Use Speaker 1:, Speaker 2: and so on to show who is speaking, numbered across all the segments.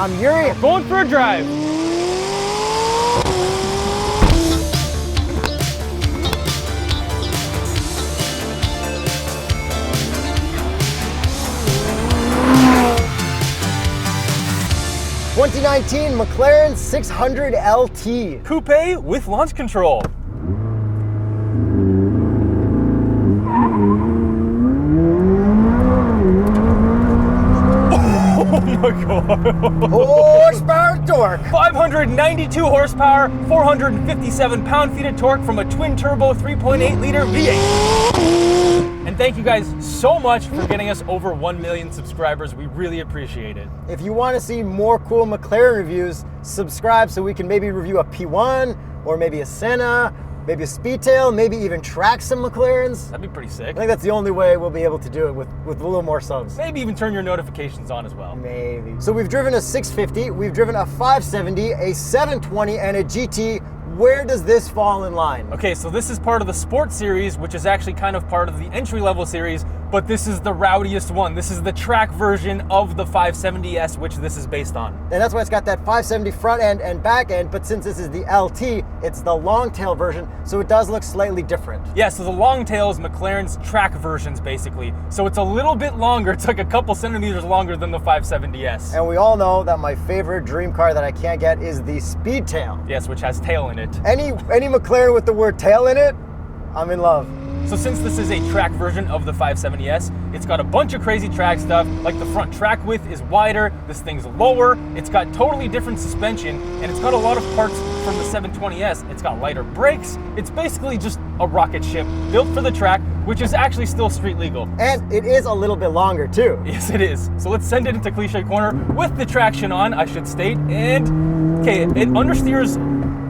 Speaker 1: I'm Yuri.
Speaker 2: We're going for a drive.
Speaker 1: '19 McLaren 600LT.
Speaker 2: Coupe with launch control. Oh my god.
Speaker 1: Horsepower and torque.
Speaker 2: 592 horsepower, 457 pound-feet of torque from a twin-turbo 3.8-liter V8. And thank you guys so much for getting us over 1 million subscribers. We really appreciate it.
Speaker 1: If you want to see more cool McLaren reviews, subscribe so we can maybe review a P1 or maybe a Senna, maybe a Speedtail, maybe even track some McLarens.
Speaker 2: That'd be pretty sick.
Speaker 1: I think that's the only way we'll be able to do it with a little more subs.
Speaker 2: Maybe even turn your notifications on as well.
Speaker 1: Maybe. So we've driven a 650, we've driven a 570, a 720, and a GT. Where does this fall in line?
Speaker 2: Okay, so this is part of the Sport series, which is actually kind of part of the entry-level series, but this is the rowdiest one. This is the track version of the 570S, which this is based on.
Speaker 1: And that's why it's got that 570 front end and back end, but since this is the LT, it's the long tail version, so it does look slightly different.
Speaker 2: Yeah, so the long tail is McLaren's track versions, basically. So it's a little bit longer. It's like a couple centimeters longer than the 570S.
Speaker 1: And we all know that my favorite dream car that I can't get is the Speedtail.
Speaker 2: Yes, which has tail in it.
Speaker 1: Any McLaren with the word tail in it, I'm in love.
Speaker 2: So since this is a track version of the 570S, it's got a bunch of crazy track stuff, like the front track width is wider, this thing's lower, it's got totally different suspension, and it's got a lot of parts from the 720S. It's got lighter brakes. It's basically just a rocket ship built for the track, which is actually still street legal.
Speaker 1: And it is a little bit longer too.
Speaker 2: Yes, it is. So let's send it into Cliche Corner with the traction on, I should state, and okay, it understeers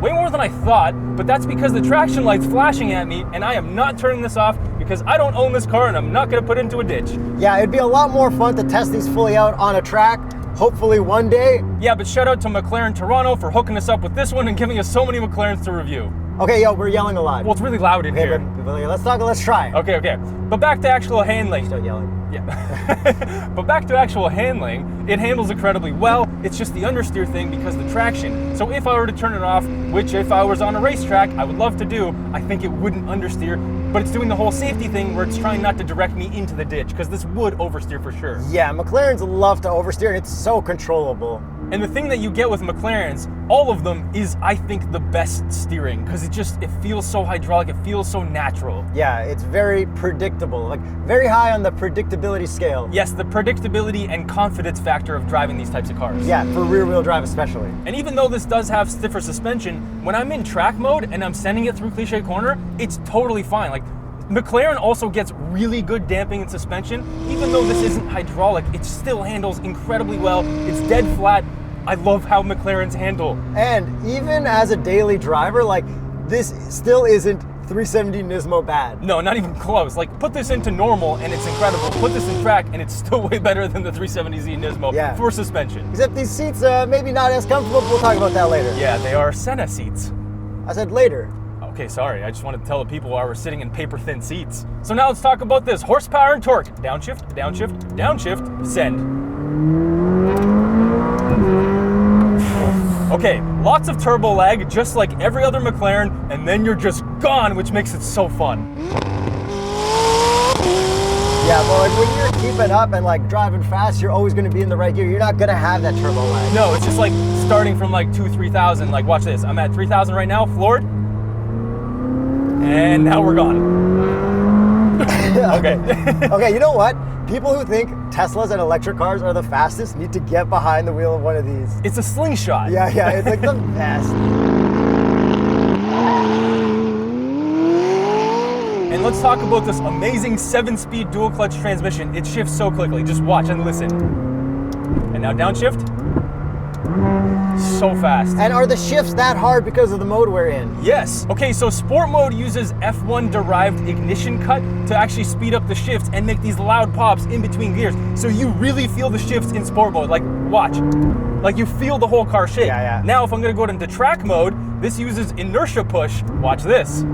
Speaker 2: way more than I thought, but that's because the traction light's flashing at me, and I am not turning this off because I don't own this car and I'm not gonna put it into a ditch.
Speaker 1: Yeah, it'd be a lot more fun to test these fully out on a track, hopefully one day.
Speaker 2: Yeah, but shout out to McLaren Toronto for hooking us up with this one and giving us so many McLarens to review.
Speaker 1: Okay, yo, we're yelling a lot.
Speaker 2: Well, it's really loud in here.
Speaker 1: But let's try.
Speaker 2: Okay. But back to actual handling.
Speaker 1: Start yelling.
Speaker 2: Yeah. But back to actual handling, it handles incredibly well. It's just the understeer thing because of the traction. So if I were to turn it off, which if I was on a racetrack, I would love to do, I think it wouldn't understeer, but it's doing the whole safety thing where it's trying not to direct me into the ditch because this would oversteer for sure.
Speaker 1: Yeah, McLarens love to oversteer and it's so controllable.
Speaker 2: And the thing that you get with McLarens, all of them, is I think the best steering because it feels so hydraulic, it feels so natural.
Speaker 1: Yeah, it's very predictable, like very high on the predictability scale.
Speaker 2: Yes, the predictability and confidence factor of driving these types of cars.
Speaker 1: Yeah, for rear wheel drive especially.
Speaker 2: And even though this does have stiffer suspension, when I'm in track mode and I'm sending it through Cliche Corner, it's totally fine. Like, McLaren also gets really good damping and suspension. Even though this isn't hydraulic, it still handles incredibly well. It's dead flat. I love how McLarens handle.
Speaker 1: And even as a daily driver, like, this still isn't 370 Nismo bad.
Speaker 2: No, not even close. Like, put this into normal and it's incredible. Put this in track and it's still way better than the 370Z Nismo for suspension.
Speaker 1: Except these seats maybe not as comfortable, but we'll talk about that later.
Speaker 2: Yeah, they are Senna seats.
Speaker 1: I said later.
Speaker 2: Okay, sorry. I just wanted to tell the people why we're sitting in paper-thin seats. So now let's talk about this. Horsepower and torque. Downshift, downshift, downshift, send. Okay, lots of turbo lag, just like every other McLaren, and then you're just gone, which makes it so fun.
Speaker 1: Yeah, but like when you're keeping up and like driving fast, you're always going to be in the right gear. You're not going to have that turbo lag.
Speaker 2: No, it's just like starting from like 2,000-3,000. Like, watch this. I'm at 3,000 right now, floored. And now we're gone. Okay.
Speaker 1: Okay, you know what? People who think Teslas and electric cars are the fastest need to get behind the wheel of one of these.
Speaker 2: It's a slingshot.
Speaker 1: Yeah, it's like the best.
Speaker 2: And let's talk about this amazing 7-speed dual clutch transmission. It shifts so quickly. Just watch and listen. And now downshift. So fast.
Speaker 1: And are the shifts that hard because of the mode we're in?
Speaker 2: Yes. Okay, so sport mode uses F1 derived ignition cut to actually speed up the shifts and make these loud pops in between gears. So you really feel the shifts in sport mode. Like, watch. Like, you feel the whole car shake.
Speaker 1: Yeah.
Speaker 2: Now, if I'm gonna go into track mode, this uses inertia push. Watch this.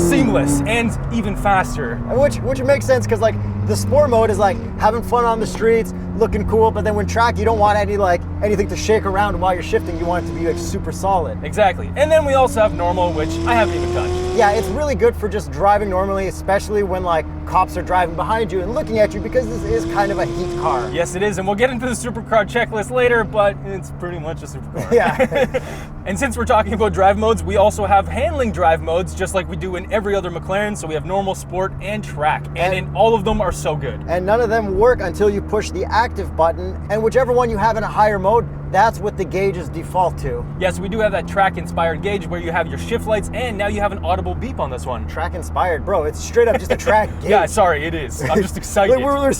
Speaker 2: See, seamless and even faster.
Speaker 1: Which makes sense because like the sport mode is like having fun on the streets, looking cool, but then when track you don't want anything to shake around while you're shifting. You want it to be like super solid.
Speaker 2: Exactly. And then we also have normal, which I haven't even touched.
Speaker 1: Yeah, it's really good for just driving normally, especially when like cops are driving behind you and looking at you, because this is kind of a heat car.
Speaker 2: Yes, it is, and we'll get into the supercar checklist later, but it's pretty much a supercar.
Speaker 1: Yeah.
Speaker 2: And since we're talking about drive modes, we also have handling drive modes, just like we do in every other McLaren. So we have normal, sport, and track, and in all of them are so good.
Speaker 1: And none of them work until you push the active button, and whichever one you have in a higher mode, that's what the gauges default to.
Speaker 2: Yes, we do have that track-inspired gauge where you have your shift lights, and now you have an audible beep on this one.
Speaker 1: Track-inspired, bro. It's straight up just a track gauge.
Speaker 2: Yeah, sorry, it is. I'm just excited.
Speaker 1: Look at where we're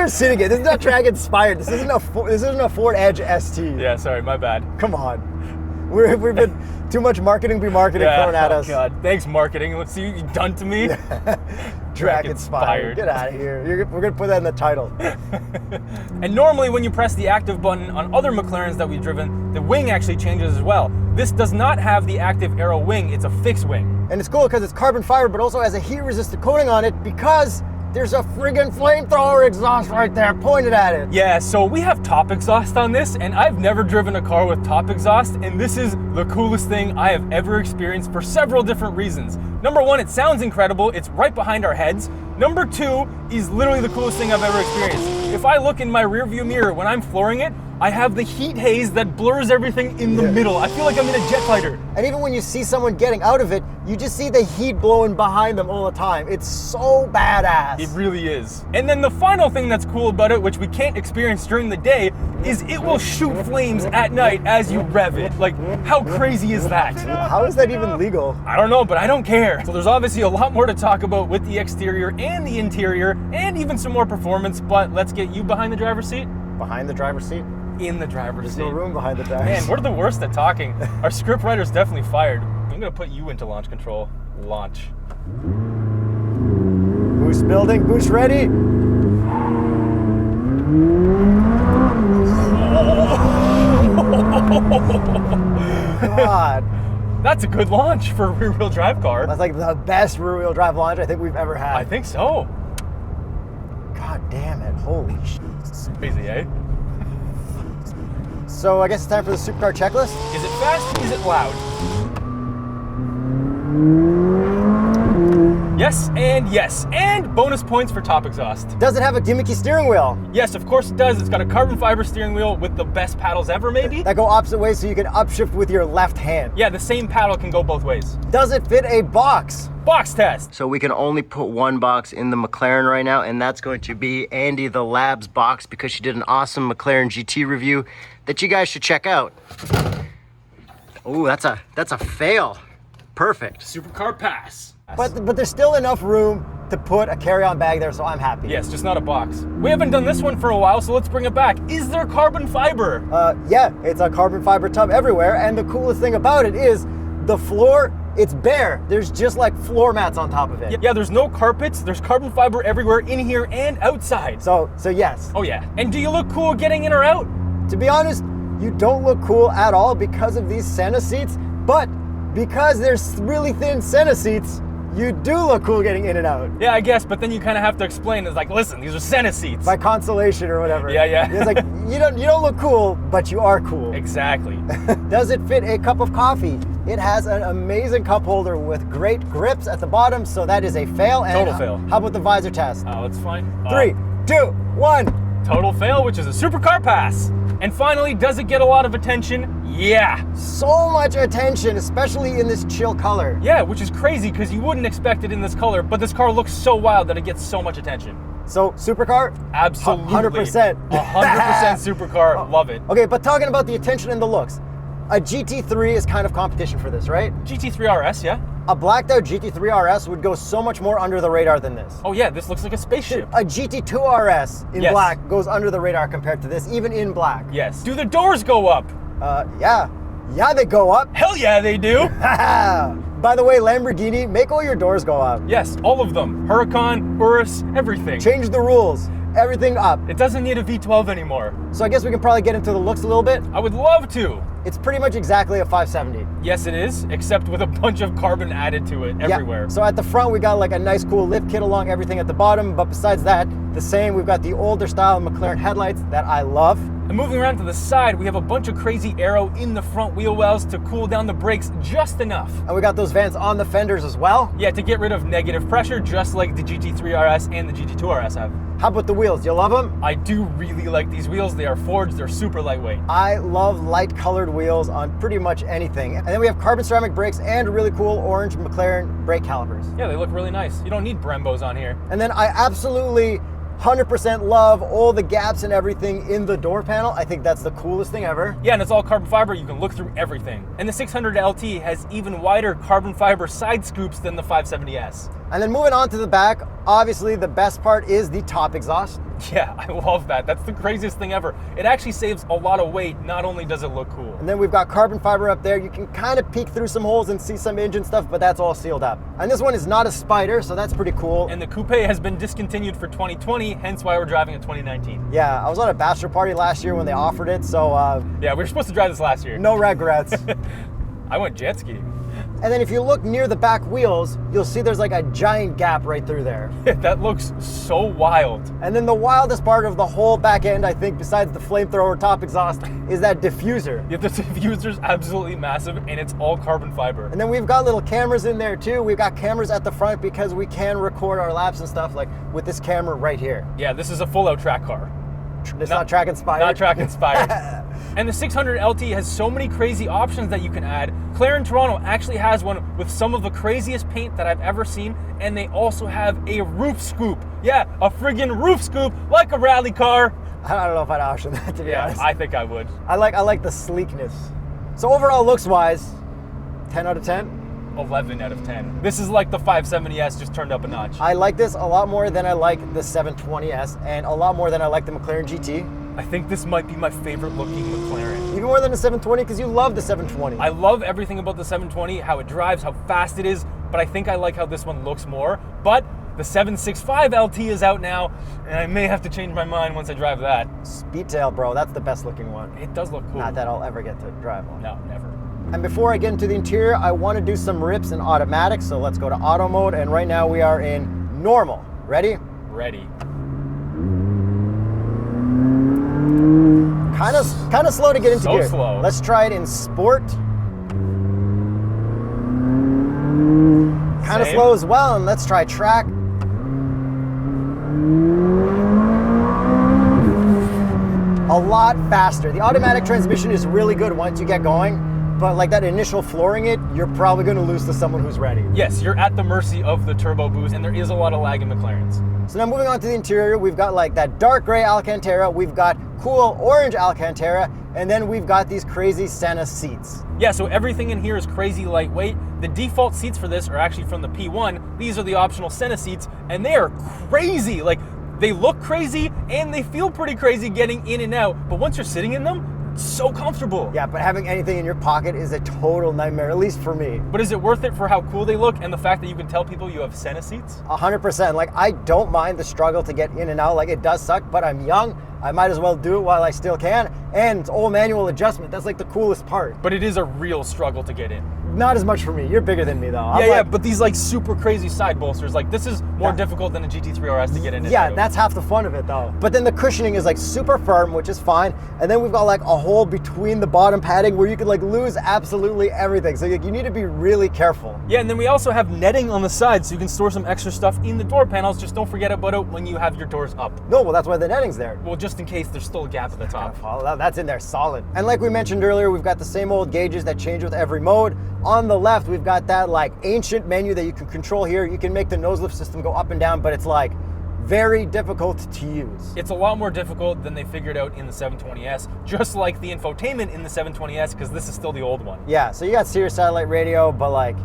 Speaker 1: sitting at. This is not track-inspired. This isn't a Ford Edge ST.
Speaker 2: Yeah, sorry, my bad.
Speaker 1: Come on. We've been too much marketing thrown at us.
Speaker 2: Oh God, thanks marketing. Let's see what you've done to me.
Speaker 1: Track-inspired. Get out of here. We're gonna put that in the title.
Speaker 2: And normally when you press the active button on other McLarens that we've driven, the wing actually changes as well. This does not have the active aero wing, it's a fixed wing.
Speaker 1: And it's cool because it's carbon fiber, but also has a heat-resistant coating on it because there's a friggin' flamethrower exhaust right there pointed at it.
Speaker 2: Yeah, so we have top exhaust on this, and I've never driven a car with top exhaust, and this is the coolest thing I have ever experienced for several different reasons. Number one, it sounds incredible. It's right behind our heads. Number two is literally the coolest thing I've ever experienced. If I look in my rearview mirror when I'm flooring it, I have the heat haze that blurs everything in the middle. I feel like I'm in a jet fighter.
Speaker 1: And even when you see someone getting out of it, you just see the heat blowing behind them all the time. It's so badass.
Speaker 2: It really is. And then the final thing that's cool about it, which we can't experience during the day, is it will shoot flames at night as you rev it. Like, how crazy is that?
Speaker 1: How is that even legal?
Speaker 2: I don't know, but I don't care. So there's obviously a lot more to talk about with the exterior and the interior, and even some more performance, but let's get you behind the driver's seat.
Speaker 1: Behind the driver's seat?
Speaker 2: In the driver's seat.
Speaker 1: There's no room behind the driver's
Speaker 2: seat. Man, we're the worst at talking. Our script writer's definitely fired. I'm gonna put you into launch control. Launch.
Speaker 1: Boost building, boost ready. God.
Speaker 2: That's a good launch for a rear-wheel drive car.
Speaker 1: That's like the best rear-wheel drive launch I think we've ever had.
Speaker 2: I think so.
Speaker 1: God damn it, holy shit.
Speaker 2: Crazy, eh?
Speaker 1: So I guess it's time for the supercar checklist.
Speaker 2: Is it fast? Is it loud? Yes, and bonus points for top exhaust.
Speaker 1: Does it have a gimmicky steering wheel?
Speaker 2: Yes, of course it does. It's got a carbon fiber steering wheel with the best paddles ever, maybe?
Speaker 1: That go opposite ways so you can upshift with your left hand.
Speaker 2: Yeah, the same paddle can go both ways.
Speaker 1: Does it fit a box?
Speaker 2: Box test.
Speaker 1: So we can only put one box in the McLaren right now, and that's going to be Andy the Lab's box, because she did an awesome McLaren GT review that you guys should check out. Oh, that's a fail. Perfect.
Speaker 2: Supercar pass.
Speaker 1: But there's still enough room to put a carry-on bag there, so I'm happy.
Speaker 2: Yes, just not a box. We haven't done this one for a while, so let's bring it back. Is there carbon fiber?
Speaker 1: Yeah, it's a carbon fiber tub everywhere, and the coolest thing about it is the floor, it's bare. There's just like floor mats on top of it.
Speaker 2: Yeah, there's no carpets. There's carbon fiber everywhere, in here and outside.
Speaker 1: So yes.
Speaker 2: Oh yeah. And do you look cool getting in or out?
Speaker 1: To be honest, you don't look cool at all because of these Senna seats, but because there's really thin Senna seats, you do look cool getting in and out.
Speaker 2: Yeah, I guess, but then you kind of have to explain. It's like, listen, these are Senna seats.
Speaker 1: By consolation or whatever.
Speaker 2: Yeah.
Speaker 1: It's like, you don't look cool, but you are cool.
Speaker 2: Exactly.
Speaker 1: Does it fit a cup of coffee? It has an amazing cup holder with great grips at the bottom, so that is a fail. And
Speaker 2: total fail.
Speaker 1: How about the visor test?
Speaker 2: Oh, it's fine.
Speaker 1: 3, 2, 1.
Speaker 2: Total fail, which is a supercar pass. And finally, does it get a lot of attention? Yeah.
Speaker 1: So much attention, especially in this chill color.
Speaker 2: Yeah, which is crazy because you wouldn't expect it in this color, but this car looks so wild that it gets so much attention.
Speaker 1: So, supercar?
Speaker 2: Absolutely.
Speaker 1: 100%.
Speaker 2: 100% supercar. Love it.
Speaker 1: Okay, but talking about the attention and the looks, a GT3 is kind of competition for this, right?
Speaker 2: GT3RS, yeah?
Speaker 1: A blacked out GT3RS would go so much more under the radar than this.
Speaker 2: Oh yeah, this looks like a spaceship.
Speaker 1: A GT2RS in black goes under the radar compared to this, even in black.
Speaker 2: Yes. Do the doors go up?
Speaker 1: Yeah. Yeah, they go up.
Speaker 2: Hell yeah, they do.
Speaker 1: By the way, Lamborghini, make all your doors go up.
Speaker 2: Yes, all of them. Huracan, Urus, everything.
Speaker 1: Change the rules. Everything up.
Speaker 2: It doesn't need a V12 anymore.
Speaker 1: So I guess we can probably get into the looks a little bit.
Speaker 2: I would love to.
Speaker 1: It's pretty much exactly a 570.
Speaker 2: Yes, it is, except with a bunch of carbon added to it everywhere.
Speaker 1: Yeah. So at the front, we got like a nice cool lift kit along everything at the bottom. But besides that, the same, we've got the older style McLaren headlights that I love.
Speaker 2: And moving around to the side, we have a bunch of crazy aero in the front wheel wells to cool down the brakes just enough.
Speaker 1: And we got those vents on the fenders as well.
Speaker 2: Yeah, to get rid of negative pressure, just like the GT3RS and the GT2RS have.
Speaker 1: How about the wheels? You love them?
Speaker 2: I do really like these wheels. They are forged, they're super lightweight.
Speaker 1: I love light colored wheels on pretty much anything. And then we have carbon ceramic brakes and really cool orange McLaren brake calipers.
Speaker 2: Yeah, they look really nice. You don't need Brembos on here.
Speaker 1: And then I absolutely 100% love all the gaps and everything in the door panel. I think that's the coolest thing ever.
Speaker 2: Yeah, and it's all carbon fiber. You can look through everything. And the 600LT has even wider carbon fiber side scoops than the 570S.
Speaker 1: And then moving on to the back, obviously the best part is the top exhaust.
Speaker 2: Yeah, I love that. That's the craziest thing ever. It actually saves a lot of weight. Not only does it look cool.
Speaker 1: And then we've got carbon fiber up there. You can kind of peek through some holes and see some engine stuff, but that's all sealed up. And this one is not a Spider, so that's pretty cool.
Speaker 2: And the coupe has been discontinued for 2020, hence why we're driving in 2019.
Speaker 1: Yeah, I was at a bachelor party last year when they offered it, so
Speaker 2: yeah, we were supposed to drive this last year.
Speaker 1: No regrets.
Speaker 2: I went jet skiing.
Speaker 1: And then if you look near the back wheels, you'll see there's like a giant gap right through there.
Speaker 2: That looks so wild.
Speaker 1: And then the wildest part of the whole back end, I think, besides the flamethrower top exhaust, is that diffuser.
Speaker 2: Yeah, the diffuser's absolutely massive, and it's all carbon fiber.
Speaker 1: And then we've got little cameras in there too. We've got cameras at the front because we can record our laps and stuff, like with this camera right here.
Speaker 2: Yeah, this is a full-out track car.
Speaker 1: It's not track inspired.
Speaker 2: Not track inspired. And the 600LT has so many crazy options that you can add. McLaren Toronto actually has one with some of the craziest paint that I've ever seen, and they also have a roof scoop. Yeah, a friggin' roof scoop, like a rally car.
Speaker 1: I don't know if I'd option that, to be honest.
Speaker 2: I think I would.
Speaker 1: I like the sleekness. So overall, looks-wise, 10 out of 10?
Speaker 2: 11 out of 10. This is like the 570S just turned up a notch.
Speaker 1: I like this a lot more than I like the 720S, and a lot more than I like the McLaren GT.
Speaker 2: I think this might be my favorite looking McLaren.
Speaker 1: Even more than the 720, because you love the 720.
Speaker 2: I love everything about the 720, how it drives, how fast it is, but I think I like how this one looks more. But the 765LT is out now, and I may have to change my mind once I drive that.
Speaker 1: Speedtail, bro, that's the best looking one.
Speaker 2: It does look cool.
Speaker 1: Not that I'll ever get to drive one.
Speaker 2: No, never.
Speaker 1: And before I get into the interior, I want to do some rips in automatic, so let's go to auto mode, and right now we are in normal. Ready?
Speaker 2: Ready.
Speaker 1: Kind of slow to get into
Speaker 2: So
Speaker 1: gear.
Speaker 2: slow.
Speaker 1: Let's try it in sport. Kind of
Speaker 2: Same.
Speaker 1: slow as well, and let's try track. A lot faster. The automatic transmission is really good once you get going, but like that initial flooring it, you're probably going to lose to someone who's ready.
Speaker 2: Yes, you're at the mercy of the turbo boost, and there is a lot of lag in McLarens.
Speaker 1: So now moving on to the interior, we've got like that dark gray Alcantara, we've got cool orange Alcantara, and then we've got these crazy Senna seats.
Speaker 2: Yeah, so everything in here is crazy lightweight. The default seats for this are actually from the P1. These are the optional Senna seats, and they are crazy. Like, they look crazy, and they feel pretty crazy getting in and out, but once you're sitting in them, it's so comfortable.
Speaker 1: Yeah, but having anything in your pocket is a total nightmare, at least for me.
Speaker 2: But is it worth it for how cool they look and the fact that you can tell people you have Senna seats?
Speaker 1: 100%. Like, I don't mind the struggle to get in and out. Like, it does suck, but I'm young. I might as well do it while I still can. And it's all manual adjustment. That's like the coolest part.
Speaker 2: But it is a real struggle to get in.
Speaker 1: Not as much for me. You're bigger than me, though.
Speaker 2: Yeah, but these like super crazy side bolsters, like this is more difficult than a GT3RS to get into.
Speaker 1: Yeah, that's half the fun of it, though. But then the cushioning is like super firm, which is fine. And then we've got like a hole between the bottom padding where you could like lose absolutely everything. So like, you need to be really careful.
Speaker 2: Yeah, and then we also have netting on the side so you can store some extra stuff in the door panels. Just don't forget about it when you have your doors up.
Speaker 1: No, well, that's why the netting's there.
Speaker 2: Well, just in case there's still a gap at the top.
Speaker 1: That's in there solid. And like we mentioned earlier, we've got the same old gauges that change with every mode. On the left, we've got that like ancient menu that you can control here. You can make the nose lift system go up and down, but it's like very difficult to use.
Speaker 2: It's a lot more difficult than they figured out in the 720S, just like the infotainment in the 720S, because this is still the old one.
Speaker 1: Yeah, so you got Sirius satellite radio, but like,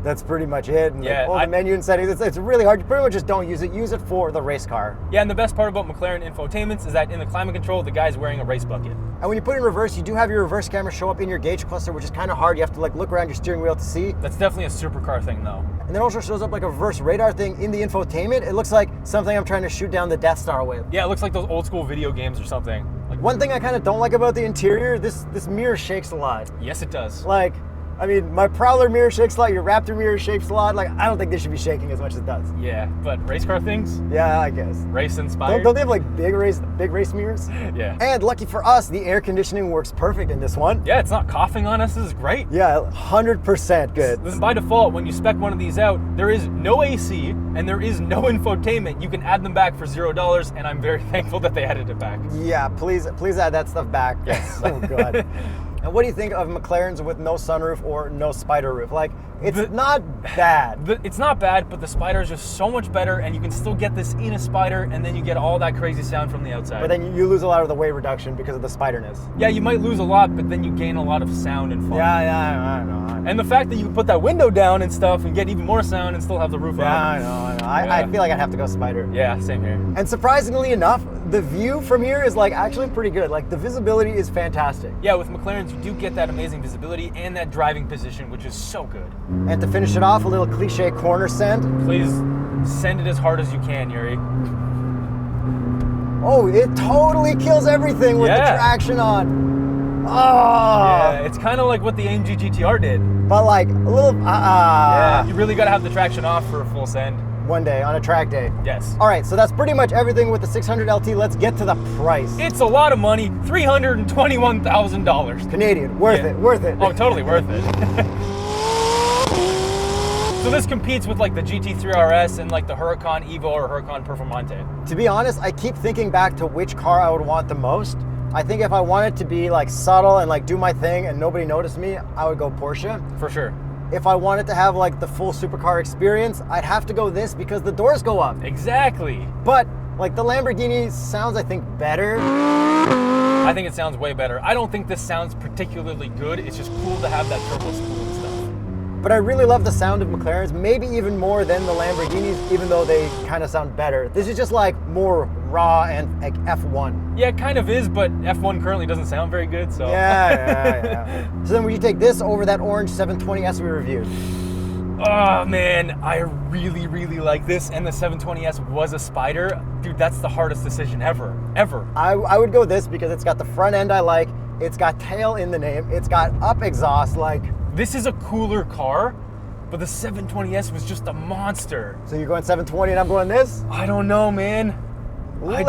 Speaker 1: that's pretty much it. And
Speaker 2: Yeah,
Speaker 1: like, all the menu and settings, it's really hard. You pretty much just don't use it. Use it for the race car.
Speaker 2: Yeah, and the best part about McLaren infotainments is that in the climate control, the guy's wearing a race bucket.
Speaker 1: And when you put in reverse, you do have your reverse camera show up in your gauge cluster, which is kind of hard. You have to like look around your steering wheel to see.
Speaker 2: That's definitely a supercar thing, though.
Speaker 1: And then also shows up like a reverse radar thing in the infotainment. It looks like something I'm trying to shoot down the Death Star with.
Speaker 2: Yeah, it looks like those old school video games or something. Like,
Speaker 1: One thing I kind of don't like about the interior, this mirror shakes a lot.
Speaker 2: yes, it does.
Speaker 1: Like, I mean, my Prowler mirror shakes a lot, your Raptor mirror shakes a lot. Like, I don't think they should be shaking as much as it does.
Speaker 2: Yeah, but race car things?
Speaker 1: Yeah, I guess.
Speaker 2: Race inspired?
Speaker 1: Don't they have like big race mirrors?
Speaker 2: Yeah.
Speaker 1: And lucky for us, the air conditioning works perfect in this one.
Speaker 2: Yeah, it's not coughing on us. This is great.
Speaker 1: Yeah, 100% good.
Speaker 2: This is by default, when you spec one of these out, there is no AC and there is no infotainment. You can add them back for $0, and I'm very thankful that they added it back.
Speaker 1: Yeah, please add that stuff back. Yes. So good. And what do you think of McLarens with no sunroof or no spider roof? Like, it's not bad.
Speaker 2: It's not bad, but the Spider is just so much better, and you can still get this in a Spider, and then you get all that crazy sound from the outside.
Speaker 1: But then you lose a lot of the weight reduction because of the spiderness.
Speaker 2: Yeah, you might lose a lot, but then you gain a lot of sound and fun.
Speaker 1: Yeah, I know.
Speaker 2: And the fact that you can put that window down and stuff and get even more sound and still have the roof on.
Speaker 1: Yeah, I know. I feel like I'd have to go Spider.
Speaker 2: Yeah, same here.
Speaker 1: And surprisingly enough, the view from here is like actually pretty good. Like, the visibility is fantastic.
Speaker 2: Yeah, with McLarens, you do get that amazing visibility and that driving position, which is so good.
Speaker 1: And to finish it off, a little cliche corner send.
Speaker 2: Please send it as hard as you can, Yuri.
Speaker 1: Oh, it totally kills everything with the traction on. Oh.
Speaker 2: Yeah, it's kind of like what the AMG GTR did.
Speaker 1: But like a little,
Speaker 2: Yeah, you really got to have the traction off for a full send.
Speaker 1: One day, on a track day.
Speaker 2: Yes.
Speaker 1: All right, so that's pretty much everything with the 600LT. Let's get to the price.
Speaker 2: It's a lot of money, $321,000.
Speaker 1: Canadian, worth it.
Speaker 2: Oh, totally worth it. So this competes with like the GT3RS and like the Huracan Evo or Huracan Performante.
Speaker 1: To be honest, I keep thinking back to which car I would want the most. I think if I wanted to be like subtle and like do my thing and nobody noticed me, I would go Porsche.
Speaker 2: For sure.
Speaker 1: If I wanted to have like the full supercar experience, I'd have to go this because the doors go up.
Speaker 2: Exactly.
Speaker 1: But like the Lamborghini sounds, I think, better.
Speaker 2: I think it sounds way better. I don't think this sounds particularly good. It's just cool to have that turbo spool and stuff.
Speaker 1: But I really love the sound of McLarens, maybe even more than the Lamborghinis, even though they kind of sound better. This is just like more raw and like F1.
Speaker 2: Yeah, it kind of is, but F1 currently doesn't sound very good, so.
Speaker 1: Yeah. So then would you take this over that orange 720S we reviewed?
Speaker 2: Oh man, I really, really like this, and the 720S was a Spider. Dude, that's the hardest decision ever.
Speaker 1: I would go this because it's got the front end I like, it's got tail in the name, it's got up exhaust, like.
Speaker 2: This is a cooler car, but the 720S was just a monster.
Speaker 1: So you're going 720 and I'm going this?
Speaker 2: I don't know, man.
Speaker 1: Let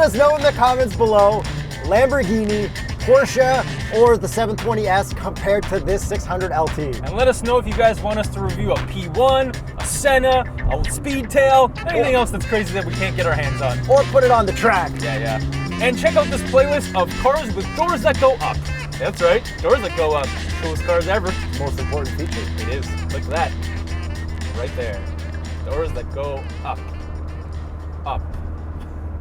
Speaker 1: us know in the comments below, Lamborghini, Porsche, or the 720S compared to this 600LT.
Speaker 2: And let us know if you guys want us to review a P1, a Senna, a Speedtail, anything else that's crazy that we can't get our hands on.
Speaker 1: Or put it on the track.
Speaker 2: Yeah. And check out this playlist of cars with doors that go up. That's right, doors that go up. Coolest cars ever.
Speaker 1: Most important feature.
Speaker 2: It is. Look at that. Right there. Doors that go up. Up.